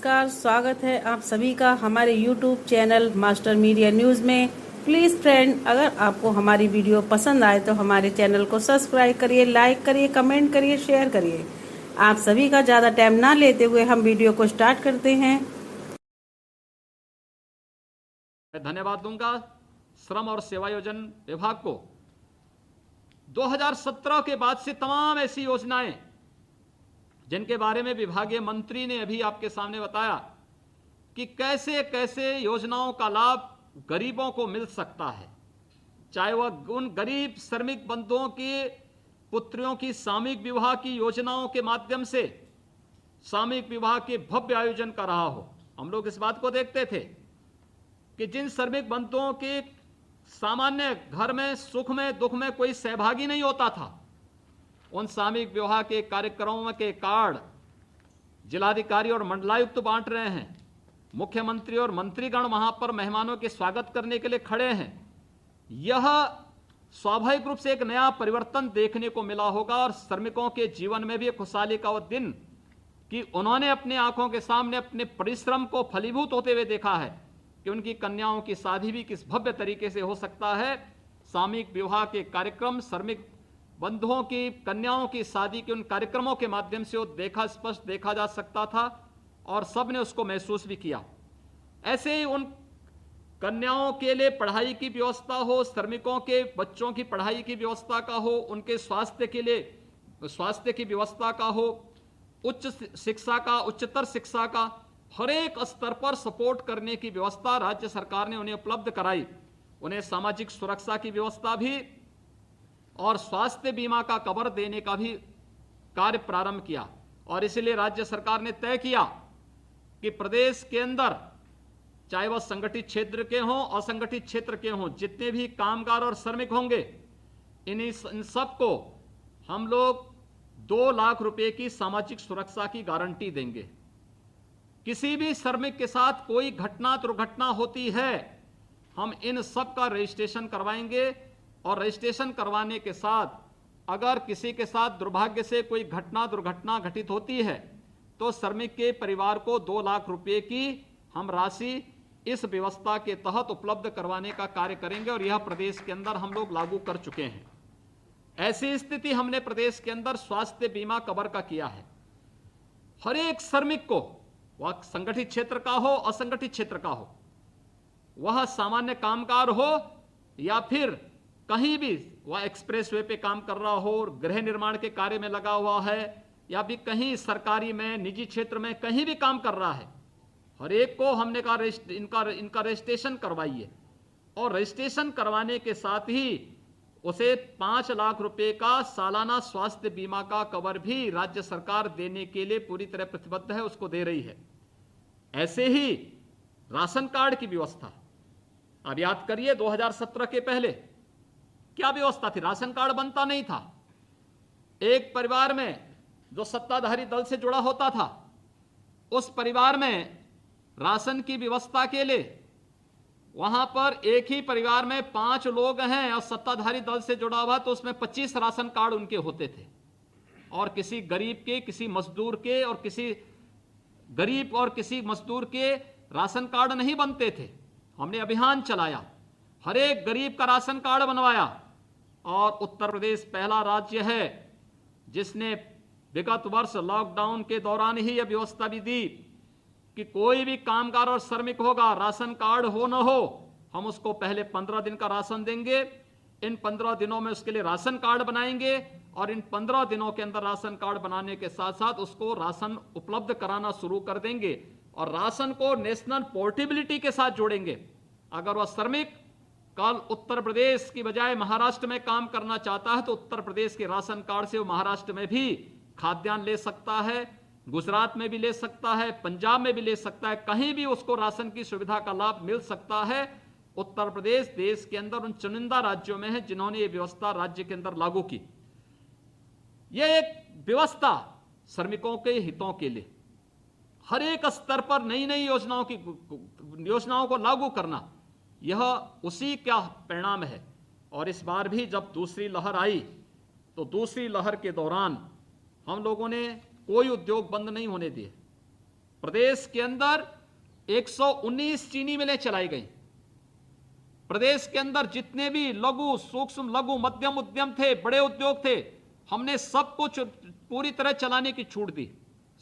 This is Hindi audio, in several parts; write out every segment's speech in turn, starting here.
नमस्कार, स्वागत है आप सभी का हमारे YouTube channel master media news में। प्लीज़ फ्रेंड, अगर आपको हमारी वीडियो पसंद आए तो हमारे चैनल को सब्सक्राइब करिए, लाइक करिए, कमेंट करिए, शेयर करिए। आप सभी का ज़्यादा टाइम ना लेते हुए हम वीडियो को स्टार्ट करते हैं। मैं धन्यवाद दूंगा श्रम और सेवायोजन विभाग को। 2017 के बाद से तमाम ऐसी योजनाएं जिनके बारे में विभागीय मंत्री ने अभी आपके सामने बताया कि कैसे कैसे योजनाओं का लाभ गरीबों को मिल सकता है, चाहे वह उन गरीब श्रमिक बंधुओं की पुत्रियों की सामूहिक विवाह की योजनाओं के माध्यम से सामूहिक विवाह के भव्य आयोजन कर रहा हो। हम लोग इस बात को देखते थे कि जिन श्रमिक बंधुओं के सामान्य घर में सुख में दुख में कोई सहभागी नहीं होता था, उन सामूहिक विवाह के कार्यक्रमों के कार्ड जिलाधिकारी और मंडलायुक्त बांट रहे हैं। मुख्यमंत्री और मंत्रीगण वहां पर मेहमानों के स्वागत करने के लिए खड़े हैं। यह स्वाभाविक रूप से एक नया परिवर्तन देखने को मिला होगा और श्रमिकों के जीवन में भी खुशहाली का वह दिन कि उन्होंने अपनी आंखों के सामने अपने परिश्रम को फलीभूत होते हुए देखा है कि उनकी कन्याओं की शादी भी किस भव्य तरीके से हो सकता है। सामूहिक विवाह के कार्यक्रम, श्रमिक बंधुओं की कन्याओं की शादी के उन कार्यक्रमों के माध्यम से वो स्पष्ट देखा जा सकता था और सबने उसको महसूस भी किया। ऐसे ही उन कन्याओं के लिए पढ़ाई की व्यवस्था हो, श्रमिकों के बच्चों की पढ़ाई की व्यवस्था का हो, उनके स्वास्थ्य के लिए स्वास्थ्य की व्यवस्था का हो, उच्च शिक्षा का, उच्चतर शिक्षा का हर एक स्तर पर सपोर्ट करने की व्यवस्था राज्य सरकार ने उन्हें उपलब्ध कराई। उन्हें सामाजिक सुरक्षा की व्यवस्था भी और स्वास्थ्य बीमा का कवर देने का भी कार्य प्रारंभ किया और इसलिए राज्य सरकार ने तय किया कि प्रदेश के अंदर चाहे वह संगठित क्षेत्र के हों, असंगठित क्षेत्र के हों, जितने भी कामगार और श्रमिक होंगे इन सबको हम लोग 2 लाख रुपए की सामाजिक सुरक्षा की गारंटी देंगे। किसी भी श्रमिक के साथ कोई घटना दुर्घटना होती है, हम इन सब का रजिस्ट्रेशन करवाएंगे और रजिस्ट्रेशन करवाने के साथ अगर किसी के साथ दुर्भाग्य से कोई घटना दुर्घटना घटित होती है तो श्रमिक के परिवार को 2 लाख रुपए की हम राशि इस व्यवस्था के तहत उपलब्ध करवाने का कार्य करेंगे और यह प्रदेश के अंदर हम लोग लागू कर चुके हैं। ऐसी स्थिति हमने प्रदेश के अंदर स्वास्थ्य बीमा कवर का किया है। हर एक श्रमिक को, वह संगठित क्षेत्र का हो, असंगठित क्षेत्र का हो, वह सामान्य कामगार हो या फिर कहीं भी वह एक्सप्रेस वे पे काम कर रहा हो, गृह निर्माण के कार्य में लगा हुआ है या भी कहीं सरकारी में, निजी क्षेत्र में कहीं भी काम कर रहा है, हर एक को हमने कहा इनका रजिस्ट्रेशन करवाइए और रजिस्ट्रेशन करवाने के साथ ही उसे 5 लाख रुपए का सालाना स्वास्थ्य बीमा का कवर भी राज्य सरकार देने के लिए पूरी तरह प्रतिबद्ध है, उसको दे रही है। ऐसे ही राशन कार्ड की व्यवस्था, अब याद करिए 2017 के पहले क्या व्यवस्था थी? राशन कार्ड बनता नहीं था। एक परिवार में जो सत्ताधारी दल से जुड़ा होता था, उस परिवार में राशन की व्यवस्था के लिए वहां पर एक ही परिवार में 5 लोग हैं और सत्ताधारी दल से जुड़ा हुआ तो उसमें 25 राशन कार्ड उनके होते थे और किसी गरीब के, किसी मजदूर के और किसी गरीब और किसी मजदूर के राशन कार्ड नहीं बनते थे। हमने अभियान चलाया, हर एक गरीब का राशन कार्ड बनवाया और उत्तर प्रदेश पहला राज्य है जिसने विगत वर्ष लॉकडाउन के दौरान ही यह व्यवस्था भी दी कि कोई भी कामगार और श्रमिक होगा, राशन कार्ड हो न हो, हम उसको पहले 15 दिन का राशन देंगे। इन 15 दिनों में उसके लिए राशन कार्ड बनाएंगे और इन 15 दिनों के अंदर राशन कार्ड बनाने के साथ साथ उसको राशन उपलब्ध कराना शुरू कर देंगे और राशन को नेशनल पोर्टेबिलिटी के साथ जोड़ेंगे। अगर वह श्रमिक कल उत्तर प्रदेश की बजाय महाराष्ट्र में काम करना चाहता है तो उत्तर प्रदेश के राशन कार्ड से वो महाराष्ट्र में भी खाद्यान्न ले सकता है, गुजरात में भी ले सकता है, पंजाब में भी ले सकता है, कहीं भी उसको राशन की सुविधा का लाभ मिल सकता है। उत्तर प्रदेश देश के अंदर उन चुनिंदा राज्यों में है जिन्होंने ये व्यवस्था राज्य के अंदर लागू की। यह एक व्यवस्था श्रमिकों के हितों के लिए हर एक स्तर पर नई नई योजनाओं को लागू करना, यह उसी का परिणाम है। और इस बार भी जब दूसरी लहर आई तो दूसरी लहर के दौरान हम लोगों ने कोई उद्योग बंद नहीं होने दिए। प्रदेश के अंदर 119 चीनी मिलें चलाई गई। प्रदेश के अंदर जितने भी लघु, सूक्ष्म, लघु, मध्यम उद्यम थे, बड़े उद्योग थे, हमने सब कुछ पूरी तरह चलाने की छूट दी।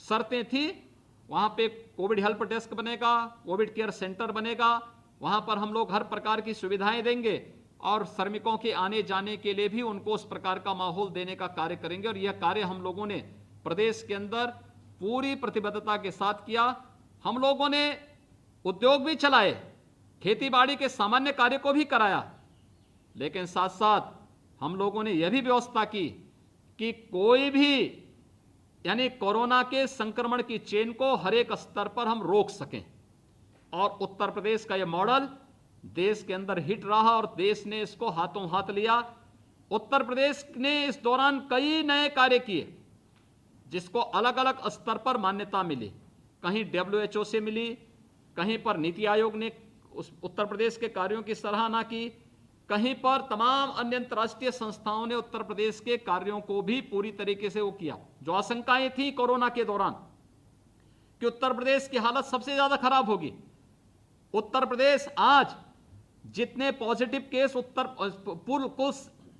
शर्तें थी, वहां पे कोविड हेल्प डेस्क बनेगा, कोविड केयर सेंटर बनेगा, वहां पर हम लोग हर प्रकार की सुविधाएं देंगे और श्रमिकों के आने जाने के लिए भी उनको उस प्रकार का माहौल देने का कार्य करेंगे। और यह कार्य हम लोगों ने प्रदेश के अंदर पूरी प्रतिबद्धता के साथ किया। हम लोगों ने उद्योग भी चलाए, खेती बाड़ी के सामान्य कार्य को भी कराया, लेकिन साथ साथ हम लोगों ने यह भी व्यवस्था की कि कोई भी यानी कोरोना के संक्रमण की चेन को हर एक स्तर पर हम रोक सकें। और उत्तर प्रदेश का यह मॉडल देश के अंदर हिट रहा और देश ने इसको हाथों हाथ लिया। उत्तर प्रदेश ने इस दौरान कई नए कार्य किए जिसको अलग अलग स्तर पर मान्यता मिली। कहीं WHO से मिली, कहीं पर नीति आयोग ने उस उत्तर प्रदेश के कार्यों की सराहना की, कहीं पर तमाम अन्य अंतर्राष्ट्रीय संस्थाओं ने उत्तर प्रदेश के कार्यों को भी पूरी तरीके से वो किया। जो आशंकाएं थी कोरोना के दौरान कि उत्तर प्रदेश की हालत सबसे ज्यादा खराब होगी, उत्तर प्रदेश आज जितने पॉजिटिव केस कुल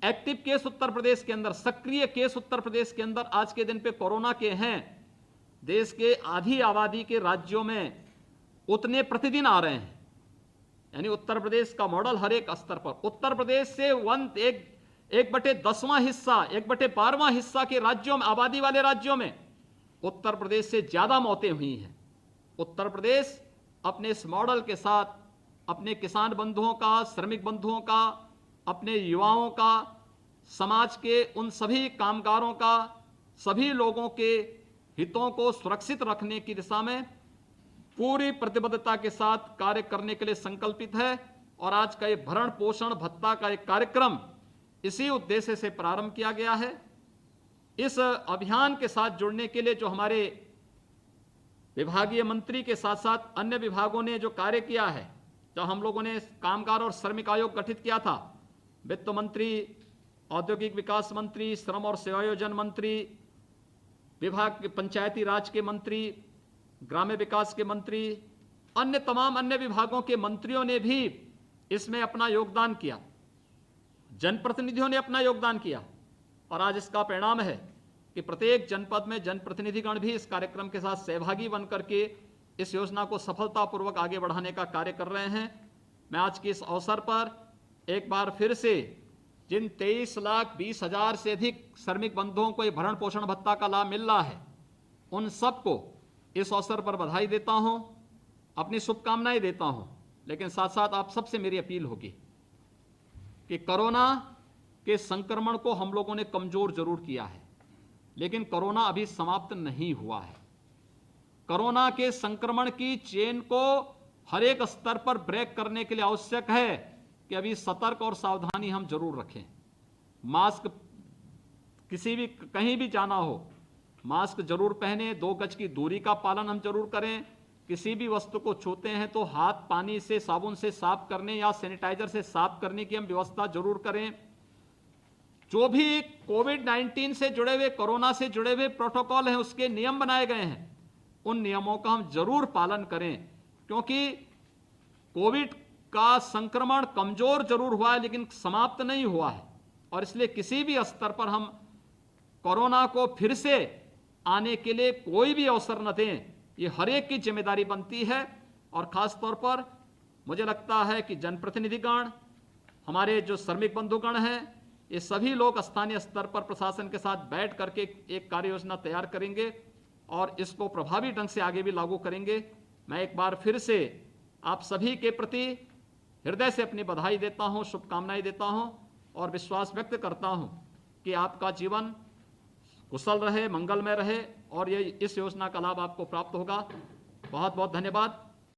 एक्टिव केस उत्तर प्रदेश के अंदर, सक्रिय केस उत्तर प्रदेश के अंदर आज के दिन पे कोरोना के हैं, देश के आधी आबादी के राज्यों में उतने प्रतिदिन आ रहे हैं। यानी उत्तर प्रदेश का मॉडल हर एक स्तर पर, उत्तर प्रदेश से 1/10वां हिस्सा, 1/12वां हिस्सा के राज्यों में, आबादी वाले राज्यों में उत्तर प्रदेश से ज्यादा मौतें हुई हैं। उत्तर प्रदेश अपने इस मॉडल के साथ अपने किसान बंधुओं का, श्रमिक बंधुओं का, अपने युवाओं का, समाज के उन सभी कामगारों का, सभी लोगों के हितों को सुरक्षित रखने की दिशा में पूरी प्रतिबद्धता के साथ कार्य करने के लिए संकल्पित है। और आज का ये भरण पोषण भत्ता का एक कार्यक्रम इसी उद्देश्य से प्रारंभ किया गया है। इस अभियान के साथ जुड़ने के लिए जो हमारे विभागीय मंत्री के साथ साथ अन्य विभागों ने जो कार्य किया है, जब हम लोगों ने कामगार और श्रमिक आयोग गठित किया था, वित्त मंत्री, औद्योगिक विकास मंत्री, श्रम और सेवायोजन मंत्री, विभाग के पंचायती राज के मंत्री, ग्राम्य विकास के मंत्री, अन्य तमाम अन्य विभागों के मंत्रियों ने भी इसमें अपना योगदान किया, जनप्रतिनिधियों ने अपना योगदान किया। और आज इसका परिणाम है कि प्रत्येक जनपद में जनप्रतिनिधिगण भी इस कार्यक्रम के साथ सहभागी बनकर के इस योजना को सफलतापूर्वक आगे बढ़ाने का कार्य कर रहे हैं। मैं आज के इस अवसर पर एक बार फिर से जिन 23,20,000 से अधिक श्रमिक बंधुओं को ये भरण पोषण भत्ता का लाभ मिल रहा है, उन सबको इस अवसर पर बधाई देता हूं, अपनी शुभकामनाएं देता हूं। लेकिन साथ साथ आप सबसे मेरी अपील होगी कि कोरोना के संक्रमण को हम लोगों ने कमजोर जरूर किया है, लेकिन कोरोना अभी समाप्त नहीं हुआ है। कोरोना के संक्रमण की चेन को हर एक स्तर पर ब्रेक करने के लिए आवश्यक है कि अभी सतर्क और सावधानी हम जरूर रखें। मास्क, किसी भी कहीं भी जाना हो मास्क जरूर पहने, 2 गज की दूरी का पालन हम जरूर करें। किसी भी वस्तु को छूते हैं तो हाथ पानी से, साबुन से साफ करने या सैनिटाइजर से साफ करने की हम व्यवस्था जरूर करें। जो भी कोविड-19 से जुड़े हुए, कोरोना से जुड़े हुए प्रोटोकॉल हैं, उसके नियम बनाए गए हैं, उन नियमों का हम जरूर पालन करें, क्योंकि कोविड का संक्रमण कमजोर जरूर हुआ है लेकिन समाप्त नहीं हुआ है। और इसलिए किसी भी स्तर पर हम कोरोना को फिर से आने के लिए कोई भी अवसर न दें, ये हर एक की जिम्मेदारी बनती है। और खास तौर पर मुझे लगता है कि जनप्रतिनिधिगण, हमारे जो श्रमिक बंधुगण हैं, ये सभी लोग स्थानीय स्तर पर प्रशासन के साथ बैठ करके एक कार्य योजना तैयार करेंगे और इसको प्रभावी ढंग से आगे भी लागू करेंगे। मैं एक बार फिर से आप सभी के प्रति हृदय से अपनी बधाई देता हूं, शुभकामनाएं देता हूं और विश्वास व्यक्त करता हूं कि आपका जीवन कुशल रहे, मंगलमय रहे और ये इस योजना का लाभ आपको प्राप्त होगा। बहुत बहुत धन्यवाद।